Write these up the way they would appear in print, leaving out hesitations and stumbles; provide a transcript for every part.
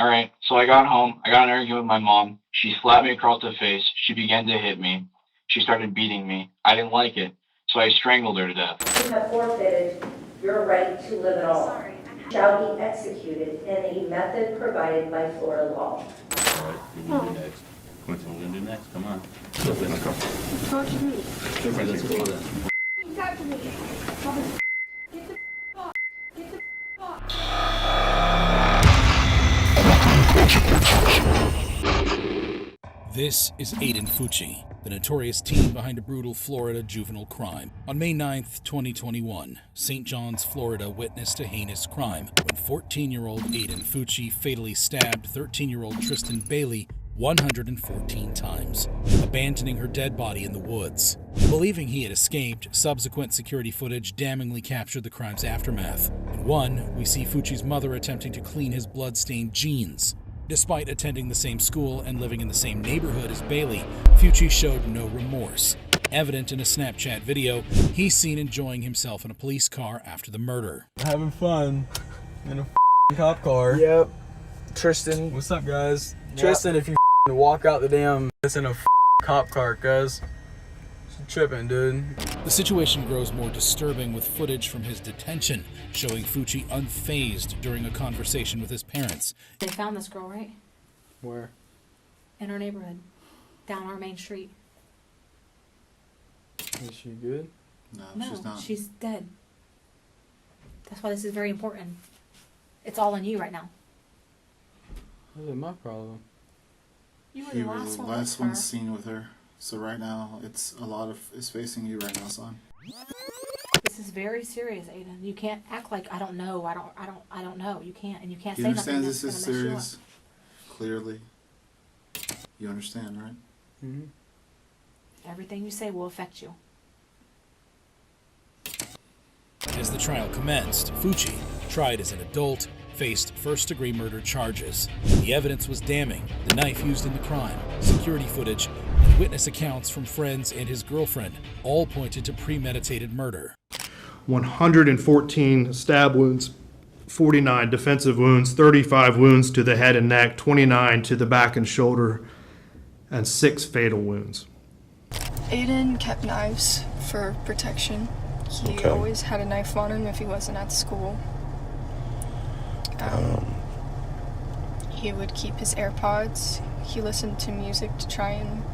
Alright, so I got home, I got in an argument with my mom. She slapped me across the face. She began to hit me. She started beating me. I didn't like it, so I strangled her to death. You have forfeited your right to live at all. Shall be executed in a method provided by Florida law. All right, what we gonna do next? Quincy, what we gonna do next? Come on. Talk to me. Okay, let's go then. Talk to me. Get the fuck. Get the fuck. This is Aiden Fucci, the notorious teen behind a brutal Florida juvenile crime. On May 9th, 2021, St. John's, Florida witnessed a heinous crime when 14-year-old Aiden Fucci fatally stabbed 13-year-old Tristan Bailey 114 times, abandoning her dead body in the woods. Believing he had escaped, subsequent security footage damningly captured the crime's aftermath. In one, we see Fucci's mother attempting to clean his blood-stained jeans. Despite attending the same school and living in the same neighborhood as Bailey, Fucci showed no remorse. Evident in a Snapchat video, he's seen enjoying himself in a police car after the murder. Having fun in a cop car. Yep. Tristan. What's up, guys? Yep. Tristan, if you walk out the damn, it's in a cop car, cuz. Tripping, dude. The situation grows more disturbing with footage from his detention, showing Fucci unfazed during a conversation with his parents. They found this girl, right? Where? In our neighborhood. Down our main street. Is she good? No, she's not. she's dead. That's why this is very important. It's all on you right now. What is my problem? You were He the was last the one last with one her. seen with her. So right now, it's facing you right now, son. This is very serious, Aiden. You can't act like I don't know. I don't know. You can't, and you can't He say nothing understands that's this is gonna mess you up. serious. Clearly, you understand, right? Mm-hmm. Everything you say will affect you. As the trial commenced, Fucci, tried as an adult, faced first-degree murder charges. The evidence was damning: the knife used in the crime, security footage, and witness accounts from friends and his girlfriend all pointed to premeditated murder. 114 stab wounds, 49 defensive wounds, 35 wounds to the head and neck, 29 to the back and shoulder, and 6 fatal wounds. Aiden kept knives for protection. He always had a knife on him if he wasn't at school. He would keep his AirPods. He listened to music to try and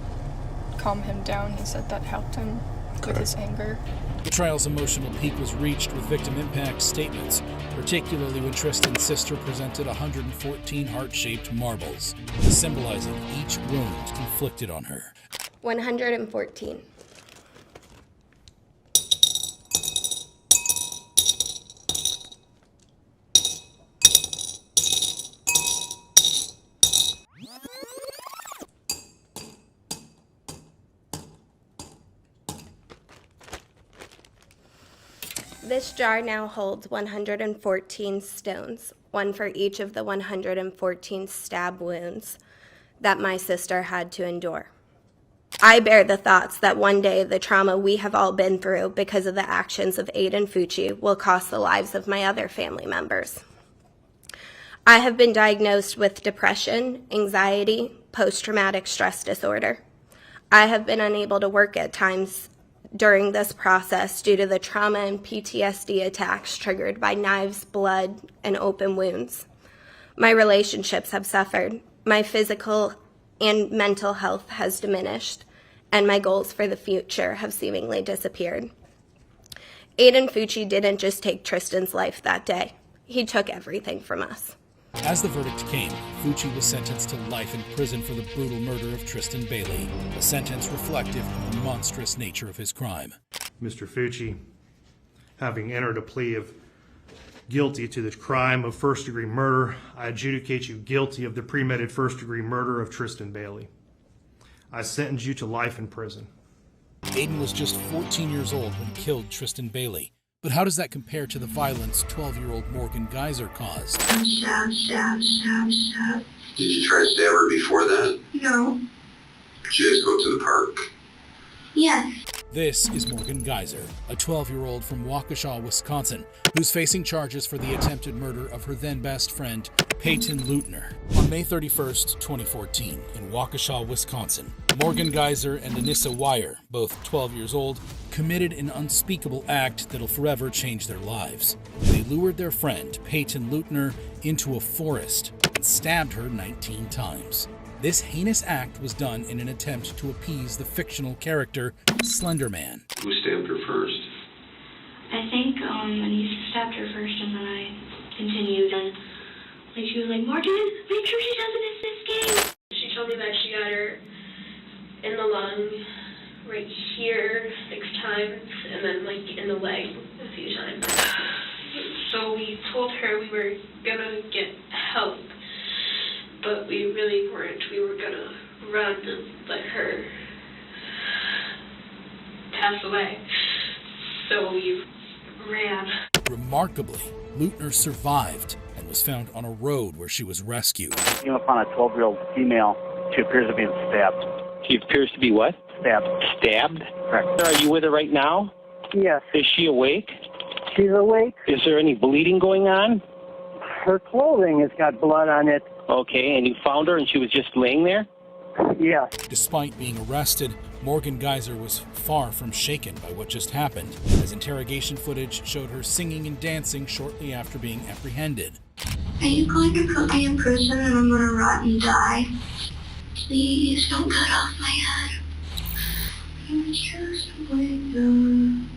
calm him down. He said that helped him with his anger. The trial's emotional peak was reached with victim impact statements, particularly when Tristan's sister presented 114 heart-shaped marbles, symbolizing each wound inflicted on her. 114. This jar now holds 114 stones, one for each of the 114 stab wounds that my sister had to endure. I bear the thoughts that one day the trauma we have all been through because of the actions of Aiden Fucci will cost the lives of my other family members. I have been diagnosed with depression, anxiety, post-traumatic stress disorder. I have been unable to work at times during this process due to the trauma and PTSD attacks triggered by knives, blood, and open wounds. My relationships have suffered. My physical and mental health has diminished, and my goals for the future have seemingly disappeared. Aiden Fucci didn't just take Tristan's life that day. He took everything from us. As the verdict came, Fucci was sentenced to life in prison for the brutal murder of Tristan Bailey, a sentence reflective of the monstrous nature of his crime. Mr. Fucci, having entered a plea of guilty to the crime of first-degree murder, I adjudicate you guilty of the premeditated first-degree murder of Tristan Bailey. I sentence you to life in prison. Aiden was just 14 years old when he killed Tristan Bailey. But how does that compare to the violence 12-year-old Morgan Geyser caused? Stab, stab, stab, stab. Did you try to stab her before that? No. Did you guys go to the park? Yes. This is Morgan Geyser, a 12-year-old from Waukesha, Wisconsin, who's facing charges for the attempted murder of her then best friend, Peyton Leutner. On May 31st, 2014, in Waukesha, Wisconsin, Morgan Geyser and Anissa Wire, both 12 years old, committed an unspeakable act that'll forever change their lives. They lured their friend, Peyton Leutner, into a forest and stabbed her 19 times. This heinous act was done in an attempt to appease the fictional character Slender Man. Who stabbed her first? I think Anissa stabbed her first, and then I continued, and like she was like, Morgan, make sure she doesn't miss this game. She told me that she got her in the lung right here 6 times, and then like in the leg a few times. So we told her we were gonna get help, but we really weren't. We were gonna run and let her pass away. So we ran. Remarkably, Leutner survived and was found on a road where she was rescued. Came upon a 12-year-old female. She appears to be stabbed. She appears to be what? Stabbed. Stabbed? Correct. Are you with her right now? Yes. Is she awake? She's awake. Is there any bleeding going on? Her clothing has got blood on it. Okay, and you found her and she was just laying there? Yeah. Despite being arrested, Morgan Geyser was far from shaken by what just happened, as interrogation footage showed her singing and dancing shortly after being apprehended. Are you going to put me in prison and I'm gonna rot and die? Please don't cut off my head. I'm just waiting.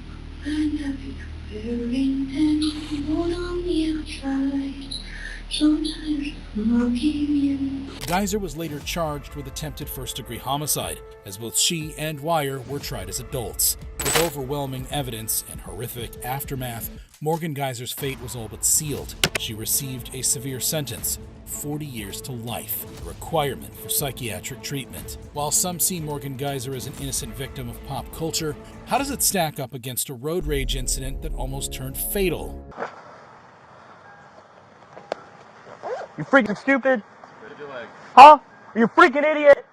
And everywhere and hold on the outside. Sometimes I'm looking in. Geyser was later charged with attempted first-degree homicide, as both she and Wire were tried as adults. With overwhelming evidence and horrific aftermath, Morgan Geyser's fate was all but sealed. She received a severe sentence, 40 years to life, a requirement for psychiatric treatment. While some see Morgan Geyser as an innocent victim of pop culture, how does it stack up against a road rage incident that almost turned fatal? You freaking stupid? Huh? You freaking idiot?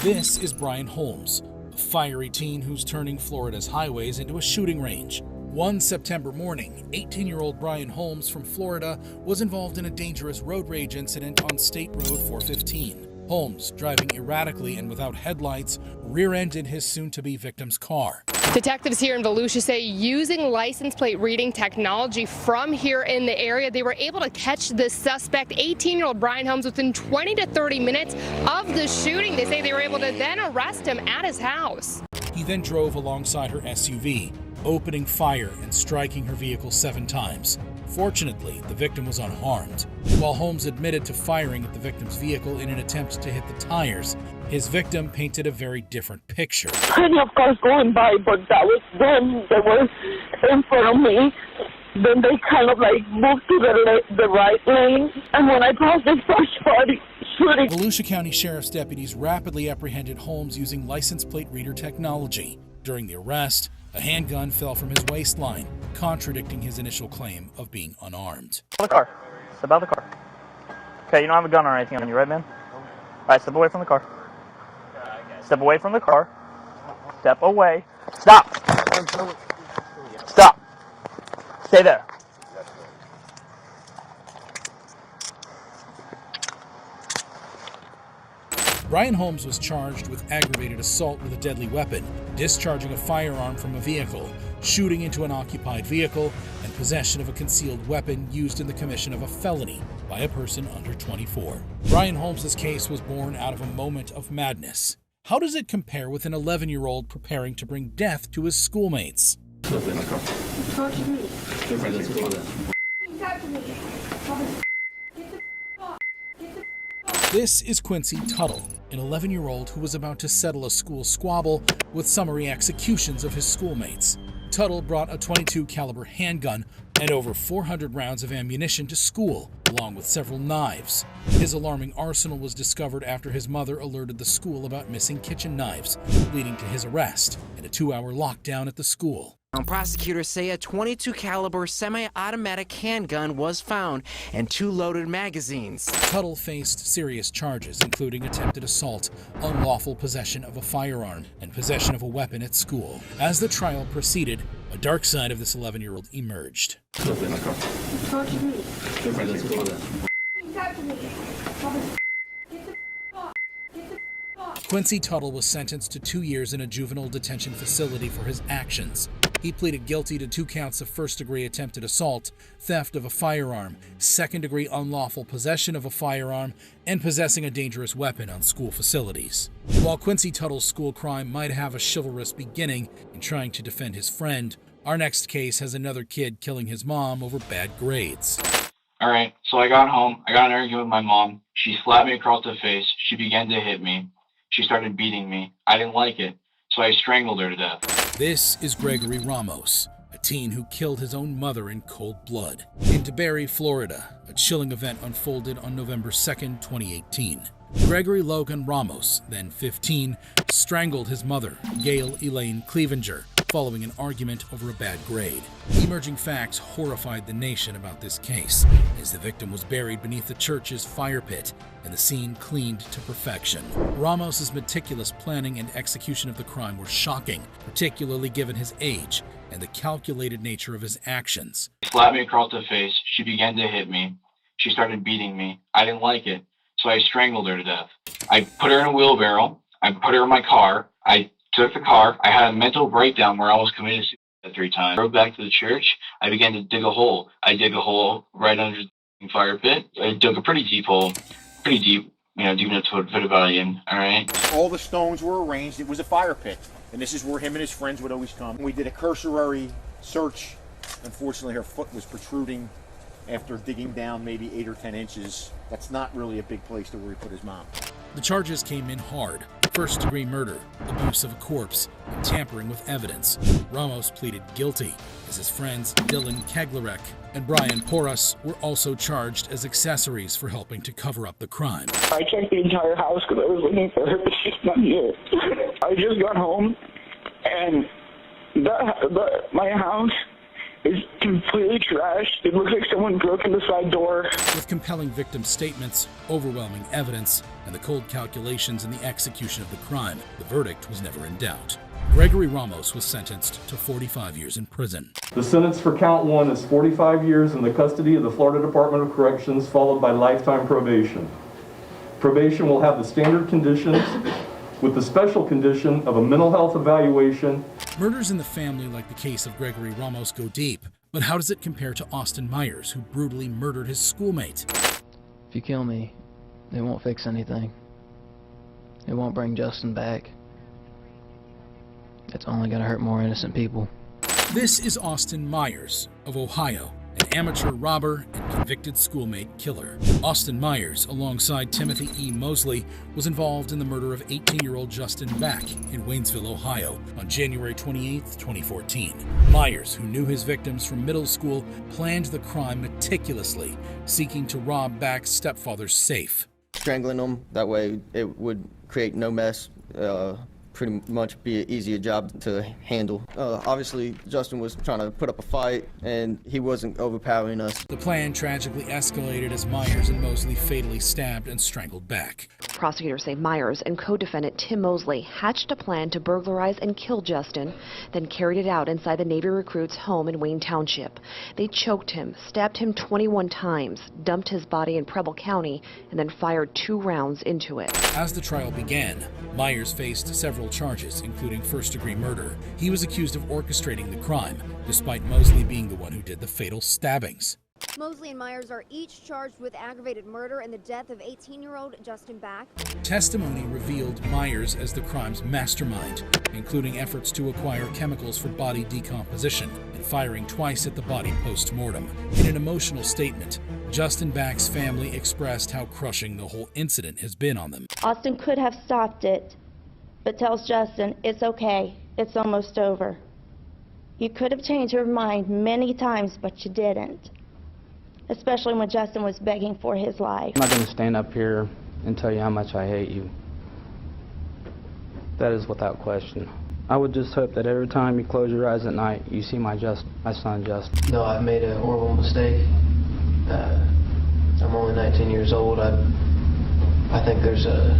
This is Brian Holmes, a fiery teen who's turning Florida's highways into a shooting range. One September morning, 18-year-old Brian Holmes from Florida was involved in a dangerous road rage incident on State Road 415. Holmes, driving erratically and without headlights, rear-ended his soon-to-be victim's car. Detectives here in Volusia say using license plate reading technology from here in the area, they were able to catch the suspect, 18-year-old Brian Holmes, within 20 to 30 minutes of the shooting. They say they were able to then arrest him at his house. He then drove alongside her SUV, opening fire and striking her vehicle 7 times. Fortunately, the victim was unharmed. While Holmes admitted to firing at the victim's vehicle in an attempt to hit the tires, his victim painted a very different picture. Plenty of cars going by, but that was them. They were in front of me. Then they kind of like moved to the right lane. And when I passed, they started shooting. Volusia County Sheriff's deputies rapidly apprehended Holmes using license plate reader technology. During the arrest, a handgun fell from his waistline, contradicting his initial claim of being unarmed. The car. Step out of the car. Okay, you don't have a gun or anything on you, right, man? All right, step away from the car. Step away from the car. Step away. Stop. Stop. Stay there. Brian Holmes was charged with aggravated assault with a deadly weapon, discharging a firearm from a vehicle, shooting into an occupied vehicle, and possession of a concealed weapon used in the commission of a felony by a person under 24. Brian Holmes' case was born out of a moment of madness. How does it compare with an 11-year-old preparing to bring death to his schoolmates? Talk to me. Talk to me. This is Quincy Tuttle, an 11-year-old who was about to settle a school squabble with summary executions of his schoolmates. Tuttle brought a .22 caliber handgun and over 400 rounds of ammunition to school, along with several knives. His alarming arsenal was discovered after his mother alerted the school about missing kitchen knives, leading to his arrest and a 2-hour lockdown at the school. Prosecutors say a .22 caliber semi-automatic handgun was found and 2 loaded magazines. Tuttle faced serious charges, including attempted assault, unlawful possession of a firearm, and possession of a weapon at school. As the trial proceeded, a dark side of this 11-year-old emerged. Talk to me. Talk to me. Get the fuck. Get the fuck. Quincy Tuttle was sentenced to 2 years in a juvenile detention facility for his actions. He pleaded guilty to 2 counts of first-degree attempted assault, theft of a firearm, second-degree unlawful possession of a firearm, and possessing a dangerous weapon on school facilities. While Quincy Tuttle's school crime might have a chivalrous beginning in trying to defend his friend, our next case has another kid killing his mom over bad grades. Alright, so I got home, I got in an argument with my mom. She slapped me across the face, she began to hit me. She started beating me. I didn't like it, so I strangled her to death. This is Gregory Ramos, a teen who killed his own mother in cold blood. In DeBary, Florida, a chilling event unfolded on November 2nd, 2018. Gregory Logan Ramos, then 15, strangled his mother, Gail Elaine Clevenger, following an argument over a bad grade. Emerging facts horrified the nation about this case, as the victim was buried beneath the church's fire pit and the scene cleaned to perfection. Ramos's meticulous planning and execution of the crime were shocking, particularly given his age and the calculated nature of his actions. She slapped me across the face, she began to hit me. She started beating me. I didn't like it, so I strangled her to death. I put her in a wheelbarrow, I put her in my car, I took the car, I had a mental breakdown where I almost committed suicide 3 times. I drove back to the church, I began to dig a hole. I dig a hole right under the fire pit. I dug a pretty deep hole, pretty deep, deep enough to put a body in, alright? All the stones were arranged, it was a fire pit. And this is where him and his friends would always come. We did a cursory search. Unfortunately, her foot was protruding after digging down maybe 8 or 10 inches. That's not really a big place to where he put his mom. The charges came in hard. First-degree murder, abuse of a corpse, and tampering with evidence. Ramos pleaded guilty, as his friends Dylan Keglarek and Brian Porras were also charged as accessories for helping to cover up the crime. I checked the entire house because I was looking for her, but she's not here. I just got home, and my house is completely trashed. It looks like someone broke in the side door. With compelling victim statements, overwhelming evidence, and the cold calculations in the execution of the crime, the verdict was never in doubt. Gregory Ramos was sentenced to 45 years in prison. The sentence for count 1 is 45 years in the custody of the Florida Department of Corrections, followed by lifetime probation. Probation will have the standard conditions, with the special condition of a mental health evaluation. Murders in the family like the case of Gregory Ramos go deep, but how does it compare to Austin Myers, who brutally murdered his schoolmate? If you kill me, it won't fix anything. It won't bring Justin back. It's only gonna hurt more innocent people. This is Austin Myers of Ohio, an amateur robber and convicted schoolmate killer. Austin Myers, alongside Timothy E. Mosley, was involved in the murder of 18-year-old Justin Back in Waynesville, Ohio, on January 28, 2014. Myers, who knew his victims from middle school, planned the crime meticulously, seeking to rob Back's stepfather's safe. Strangling them, that way it would create no mess. Pretty much be an easier job to handle. Obviously, Justin was trying to put up a fight, and he wasn't overpowering us. The plan tragically escalated as Myers and Mosley fatally stabbed and strangled Back. Prosecutors say Myers and co-defendant Tim Mosley hatched a plan to burglarize and kill Justin, then carried it out inside the Navy recruit's home in Wayne Township. They choked him, stabbed him 21 times, dumped his body in Preble County, and then fired 2 rounds into it. As the trial began, Myers faced several charges, including first-degree murder. He was accused of orchestrating the crime, despite Mosley being the one who did the fatal stabbings. Mosley and Myers are each charged with aggravated murder and the death of 18-year-old Justin Back. Testimony revealed Myers as the crime's mastermind, including efforts to acquire chemicals for body decomposition and firing twice at the body post-mortem. In an emotional statement, Justin Back's family expressed how crushing the whole incident has been on them. Austin could have stopped it, but tells Justin, it's okay, it's almost over. You could have changed your mind many times, but you didn't. Especially when Justin was begging for his life. I'm not going to stand up here and tell you how much I hate you. That is without question. I would just hope that every time you close your eyes at night, you see my son Justin. No, I've made a horrible mistake. I'm only 19 years old. I think there's a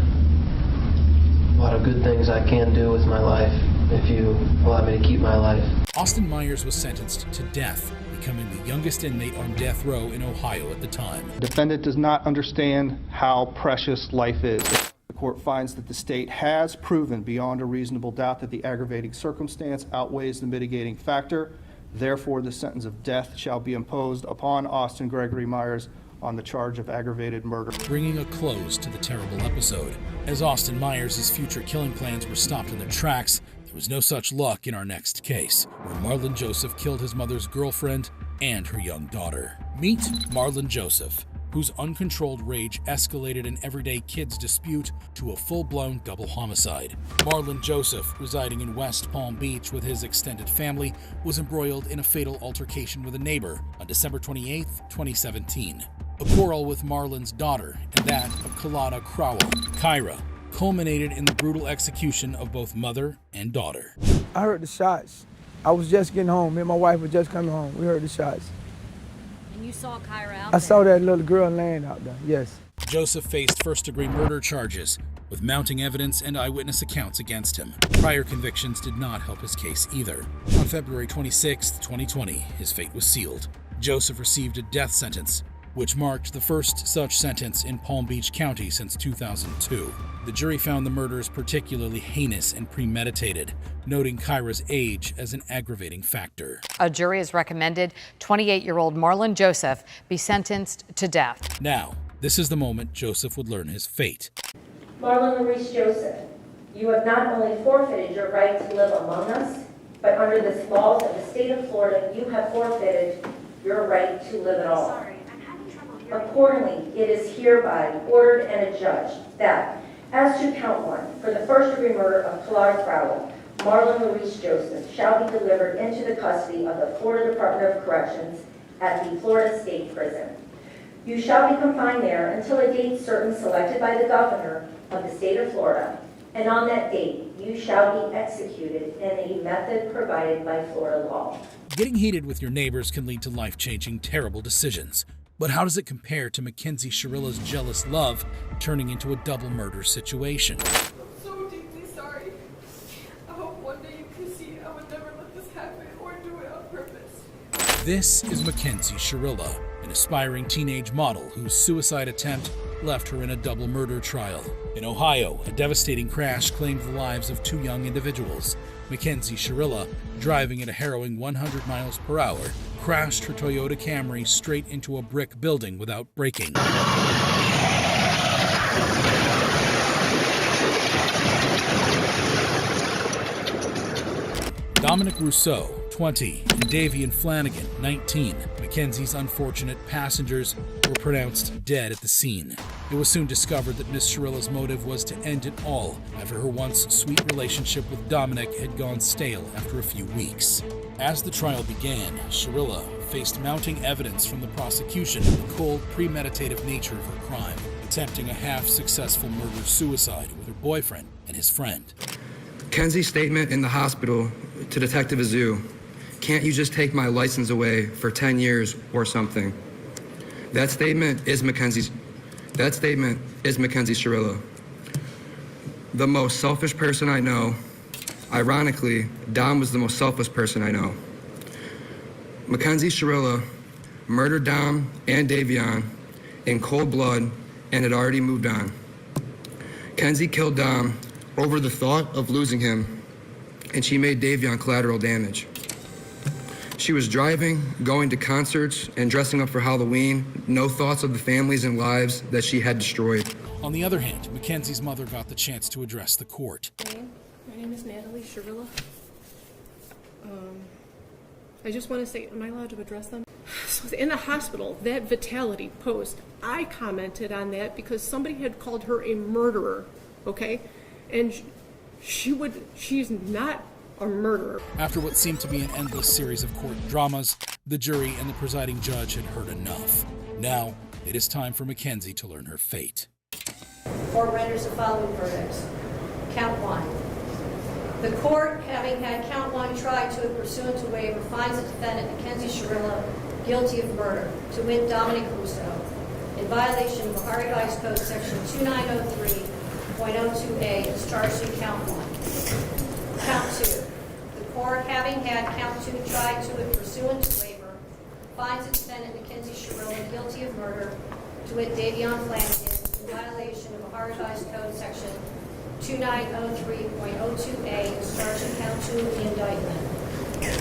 lot of good things I can do with my life if you allow me to keep my life. Austin Myers was sentenced to death, becoming the youngest inmate on death row in Ohio at the time. Defendant does not understand how precious life is. The court finds that the state has proven beyond a reasonable doubt that the aggravating circumstance outweighs the mitigating factor. Therefore, the sentence of death shall be imposed upon Austin Gregory Myers on the charge of aggravated murder. Bringing a close to the terrible episode. As Austin Myers' future killing plans were stopped in their tracks, there was no such luck in our next case, where Marlon Joseph killed his mother's girlfriend and her young daughter. Meet Marlon Joseph, whose uncontrolled rage escalated an everyday kid's dispute to a full-blown double homicide. Marlon Joseph, residing in West Palm Beach with his extended family, was embroiled in a fatal altercation with a neighbor on December 28, 2017. A quarrel with Marlon's daughter and that of Kalada Crowell, Kyra, culminated in the brutal execution of both mother and daughter. I heard the shots. I was just getting home. Me and my wife were just coming home. We heard the shots. And you saw Kyra out I there? saw that little girl laying out there, yes. Joseph faced first-degree murder charges, with mounting evidence and eyewitness accounts against him. Prior convictions did not help his case either. On February 26, 2020, his fate was sealed. Joseph received a death sentence, which marked the first such sentence in Palm Beach County since 2002. The jury found the murders particularly heinous and premeditated, noting Kyra's age as an aggravating factor. A jury has recommended 28-year-old Marlon Joseph be sentenced to death. Now, this is the moment Joseph would learn his fate. Marlon Maurice Joseph, you have not only forfeited your right to live among us, but under the laws of the state of Florida, you have forfeited your right to live at all. Accordingly, it is hereby ordered and adjudged that, as to count 1, for the first-degree murder of Kalada Crowell, Marlon Maurice Joseph shall be delivered into the custody of the Florida Department of Corrections at the Florida State Prison. You shall be confined there until a date certain selected by the governor of the state of Florida, and on that date you shall be executed in a method provided by Florida law. Getting heated with your neighbors can lead to life-changing, terrible decisions. But how does it compare to Mackenzie Shirilla's jealous love turning into a double murder situation? So deeply sorry. I hope one day you can see I would never let this happen or do it on purpose. This is Mackenzie Shirilla, an aspiring teenage model whose suicide attempt left her in a double murder trial. In Ohio, a devastating crash claimed the lives of 2 young individuals. Mackenzie Shirilla, driving at a harrowing 100 miles per hour, crashed her Toyota Camry straight into a brick building without braking. Dominic Rousseau, 20, and Davian Flanagan, 19, Mackenzie's unfortunate passengers, were pronounced dead at the scene. It was soon discovered that Miss Shirilla's motive was to end it all after her once sweet relationship with Dominic had gone stale after a few weeks. As the trial began, Shirilla faced mounting evidence from the prosecution of the cold, premeditative nature of her crime, attempting a half-successful murder-suicide with her boyfriend and his friend. Kenzie's statement in the hospital to Detective Azu, "Can't you just take my license away for 10 years or something?" That statement is Mackenzie Shirilla. The most selfish person I know. Ironically, Dom was the most selfless person I know. Mackenzie Shirilla murdered Dom and Davion in cold blood and had already moved on. Kenzie killed Dom over the thought of losing him, and she made Davion collateral damage. She was driving, going to concerts, and dressing up for Halloween, no thoughts of the families and lives that she had destroyed. On the other hand, Mackenzie's mother got the chance to address the court. My name is Natalie Shirilla. I just want to say, am I allowed to address them? So in the hospital, that Vitality post, I commented on that because somebody had called her a murderer, okay? And she's not a murderer. After what seemed to be an endless series of court dramas, the jury and the presiding judge had heard enough. Now, it is time for Mackenzie to learn her fate. Court renders the following verdicts. Count 1. The court, having had count 1 tried to it pursuant to waiver, finds the defendant, Mackenzie Shirilla, guilty of murder, to wit Dominic Russo, in violation of Ohio Revised Code Section 2903.02a, is charged in count 1. Count 2. The court, having had count 2 tried to it pursuant to waiver, finds the defendant, Mackenzie Shirilla, guilty of murder, to wit Davion Flanagan, in violation of Ohio Revised Code Section 2903.02a, is charged in count 2 of the indictment.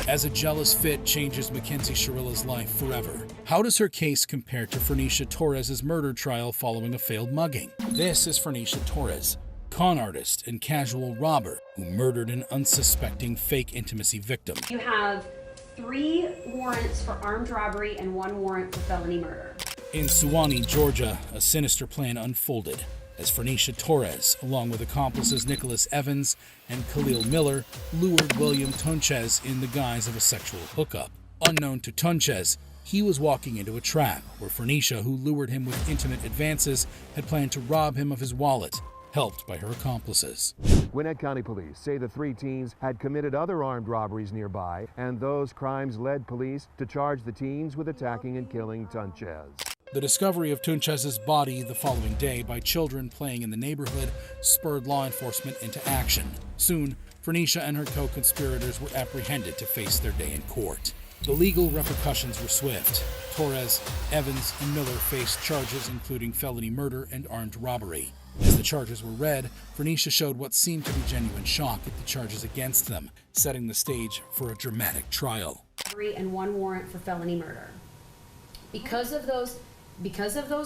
As a jealous fit changes Mackenzie Shirilla's life forever, how does her case compare to Fernisha Torres' murder trial following a failed mugging? This is Fernisha Torres, con artist and casual robber who murdered an unsuspecting fake intimacy victim. You have 3 warrants for armed robbery and 1 warrant for felony murder. In Suwanee, Georgia, a sinister plan unfolded as Fernisha Torres, along with accomplices Nicholas Evans and Khalil Miller, lured William Tunchez in the guise of a sexual hookup. Unknown to Tunchez, he was walking into a trap where Fernisha, who lured him with intimate advances, had planned to rob him of his wallet, helped by her accomplices. Gwinnett County Police say the 3 teens had committed other armed robberies nearby, and those crimes led police to charge the teens with attacking and killing Tunchez. The discovery of Tunchez's body the following day by children playing in the neighborhood spurred law enforcement into action. Soon, Fernisha and her co-conspirators were apprehended to face their day in court. The legal repercussions were swift. Torres, Evans, and Miller faced charges including felony murder and armed robbery. As the charges were read, Fernisha showed what seemed to be genuine shock at the charges against them, setting the stage for a dramatic trial. 3 and 1 warrant for felony murder. Because of those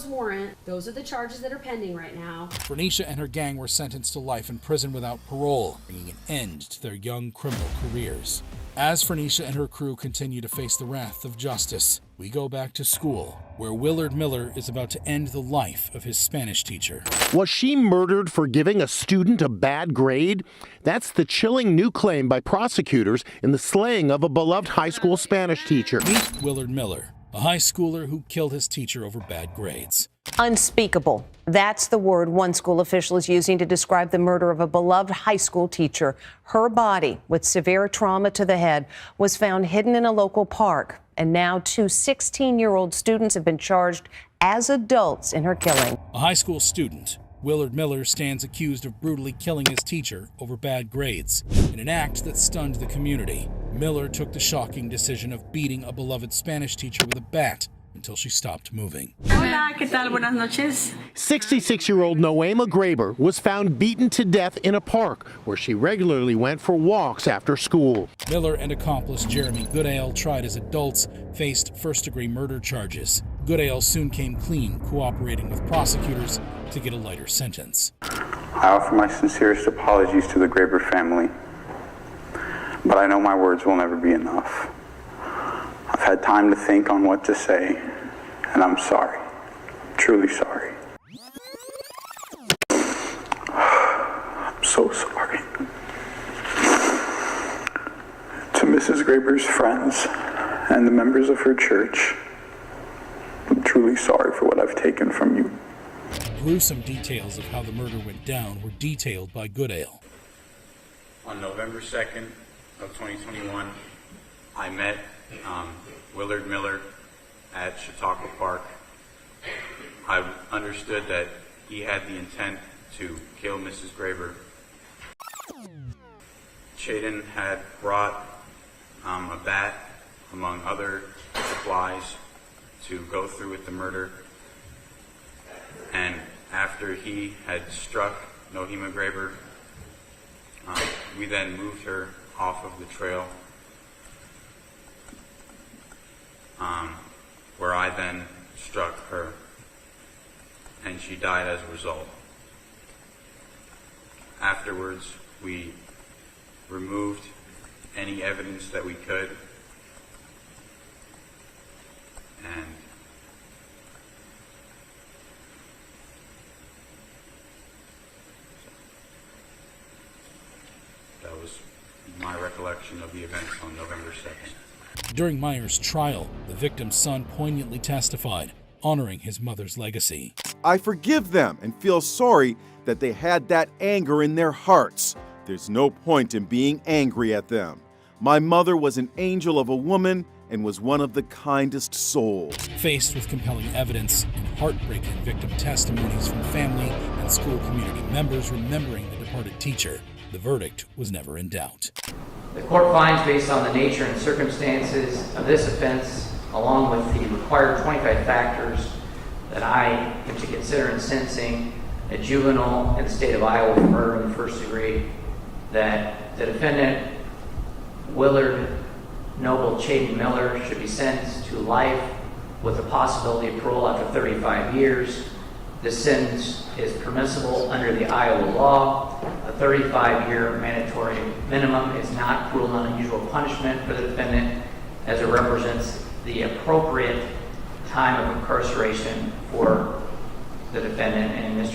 warrants, those are the charges that are pending right now. Fernisha and her gang were sentenced to life in prison without parole, bringing an end to their young criminal careers. As Fernisha and her crew continue to face the wrath of justice, we go back to school, where Willard Miller is about to end the life of his Spanish teacher. Was she murdered for giving a student a bad grade? That's the chilling new claim by prosecutors in the slaying of a beloved high school Spanish teacher. Meet Willard Miller, a high schooler who killed his teacher over bad grades. Unspeakable. That's the word one school official is using to describe the murder of a beloved high school teacher. Her body, with severe trauma to the head, was found hidden in a local park. And now 2 16-year-old students have been charged as adults in her killing. A high school student, Willard Miller, stands accused of brutally killing his teacher over bad grades. In an act that stunned the community, Miller took the shocking decision of beating a beloved Spanish teacher with a bat until she stopped moving. Hola, ¿qué tal? Buenas noches. 66-year-old Noema Graber was found beaten to death in a park where she regularly went for walks after school. Miller and accomplice Jeremy Goodale, tried as adults, faced first-degree murder charges. Goodale soon came clean, cooperating with prosecutors to get a lighter sentence. I offer my sincerest apologies to the Graber family, but I know my words will never be enough. I've had time to think on what to say, and I'm sorry. Truly sorry. I'm so sorry. To Mrs. Graber's friends and the members of her church, I'm truly sorry for what I've taken from you. Gruesome details of how the murder went down were detailed by Goodale. On November 2nd of 2021, I met Willard Miller at Chautauqua Park. I understood that he had the intent to kill Mrs. Graber. Chaden had brought a bat, among other supplies, to go through with the murder. And after he had struck Nohema Graber, we then moved her off of the trail, where I then struck her, and she died as a result. Afterwards, we removed any evidence that we could, and that was my recollection of the events on November 2nd. During Meyer's trial, the victim's son poignantly testified, honoring his mother's legacy. I forgive them and feel sorry that they had that anger in their hearts. There's no point in being angry at them. My mother was an angel of a woman and was one of the kindest souls. Faced with compelling evidence and heartbreaking victim testimonies from family and school community members remembering the departed teacher, the verdict was never in doubt. The court finds, based on the nature and circumstances of this offense, along with the required 25 factors that I am to consider in sentencing a juvenile in the state of Iowa for murder in the first degree, that the defendant, Willard Noble Chaden Miller, should be sentenced to life with the possibility of parole after 35 years. This sentence is permissible under the Iowa law. A 35-year mandatory minimum is not cruel and unusual punishment for the defendant, as it represents the appropriate time of incarceration for the defendant and Mr.